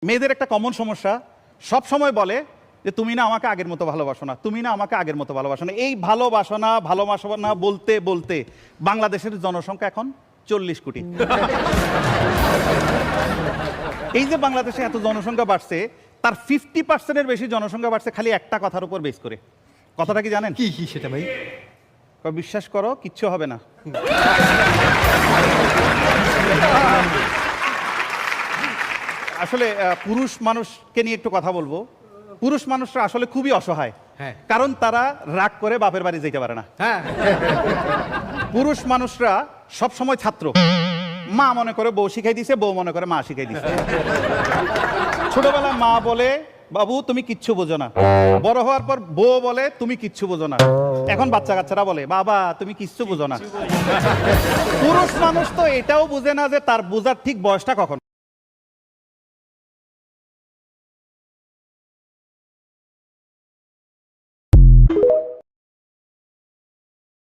মেয়েদের একটা কমন সমস্যা, সব সময় বলে যে তুমি না আমাকে আগের মতো ভালোবাসো না, তুমি না আমাকে আগের মতো ভালোবাসো না। এই ভালোবাসো না বলতে বলতে বাংলাদেশের জনসংখ্যা এখন 40 কোটি। এই যে বাংলাদেশে এত জনসংখ্যা বাড়ছে, তার 50%-এর বেশি জনসংখ্যা বাড়ছে খালি একটা কথার উপর বেস করে। কথাটা কি জানেন? কি কি সেটা ভাই? বিশ্বাস করো, কিচ্ছু হবে না। আসলে পুরুষ মানুষকে নিয়ে একটু কথা বলবো। পুরুষ মানুষরা আসলে খুবই অসহায়, হ্যাঁ। কারণ তারা রাগ করে বাপের বাড়ি যেতে পারে না। হ্যাঁ, পুরুষ মানুষরা সব সময় ছাত্র, মা মনে করে বউ শিখাই দিছে, বউ মনে করে মা শিখাই দিছে। ছোটবেলা মা বলে বাবু তুমি কিচ্ছু বোঝো না, বড় হওয়ার পর বউ বলে তুমি কিচ্ছু বোঝো না, এখন বাচ্চা কাচ্চারা বলে বাবা তুমি কিচ্ছু বোঝো না। পুরুষ মানুষ তো এটাও বুঝে না যে তার বোঝার ঠিক বয়সটা কখন।